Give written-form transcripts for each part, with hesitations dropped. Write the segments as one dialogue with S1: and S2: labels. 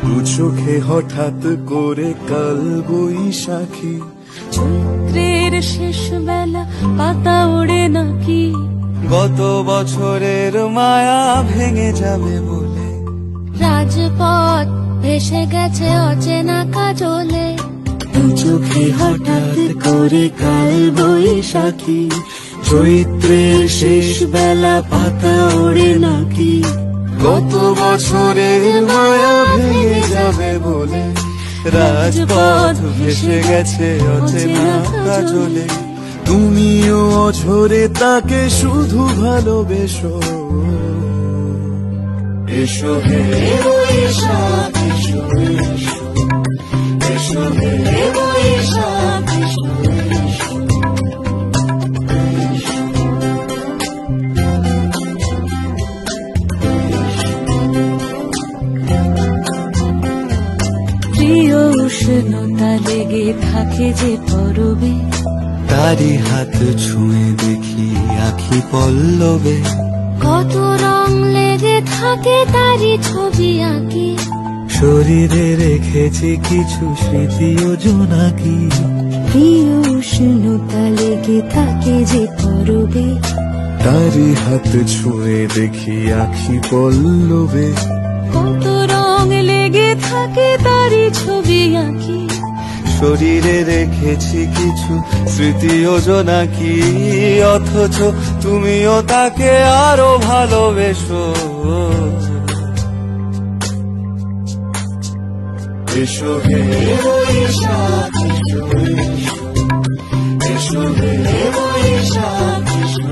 S1: দু চোখে হঠাৎ করে কাল বৈশাখী,
S2: চৈত্রের শেষ বেলা পাতা ওড়ে নাকি,
S1: গত বছরের মায়া ভেঙে যাবে বলে,
S2: রাজপথ ভেসে গেছে অচেনা কাজলে,
S1: দু চোখে হঠাৎ করে কাল বৈশাখী, চৈত্রের শেষ বেলা পাতা ওড়ে নাকি, গত বছরের মায়া ভেঙে যাবে বলে, রাজপথ ভেসে গেছে অচেনা কাজলে। তুমিও অঝরে তাকে শুধু ভালোবেসো, এসো হে বৈশাখ এসো, এসো হে বৈশাখ এসো।
S2: প্রিয় উষ্ণতা লেগে থাকে যে পরবে,
S1: তারি হাত ছুঁয়ে দেখি আখি পল্লবে,
S2: কত রং লেগে থাকে তারই ছবি আঁকি,
S1: শরীরে রেখেছি কিছু স্মৃতি ও জোনাকি।
S2: প্রিয় উষ্ণতা লেগে থাকে যে পরবে,
S1: তারি হাত ছুঁয়ে দেখি আখি পল্লবে,
S2: কত রং লেগে থাকে তারই ছবি আঁকি,
S1: শরীরে রেখেছি কিছু স্মৃতি ও জোনাকি। অথচ তুমিও তাকে আরো ভালোবেসো, এসো হে বৈশাখ এসো, এসো হে বৈশাখ এসো।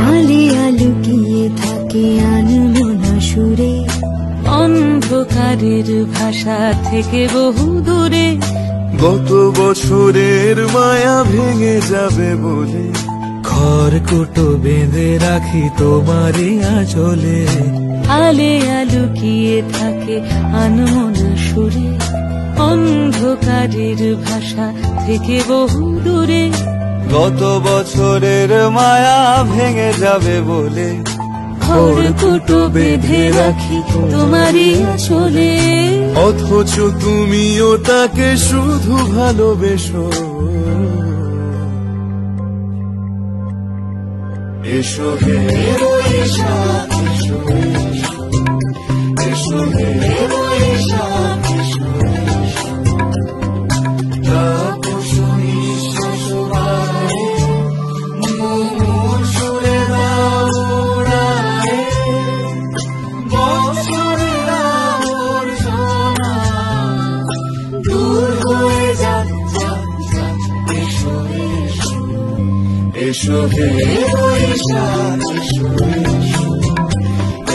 S2: আলিয়া লুকিয়ে থাকে আনমনা সুরে, অন্ধকারের ভাষা থেকে বহু দূরে,
S1: গত বছরের মায়া ভেঙে যাবে বলে, খড়কুটো বেঁধে রাখি তোমারই আঁচলে।
S2: আলিয়া লুকিয়ে থাকে আনমনা সুরে, অন্ধকারের ভাষা থেকে বহু দূরে,
S1: গত বছরের মায়া ভেঙে যাবে বলে,
S2: খড়কুটো বেঁধে রাখি তোমারই আঁচলে।
S1: অথচ তুমিও তাকে শুধু ভালোবেসো, এসো হে বৈশাখ এসো, এসো হে বৈশাখ এসো। তাপসী নিঃশ্বাস বাড়ে, মুমুর সুরে দাও উড়ায়ে, বছরের আবর্জনা দূর হয়ে যাক যাক যাক, এসো এসো, এসো হে বৈশাখ এসো,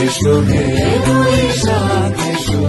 S1: এসো হে বৈশাখ এসো।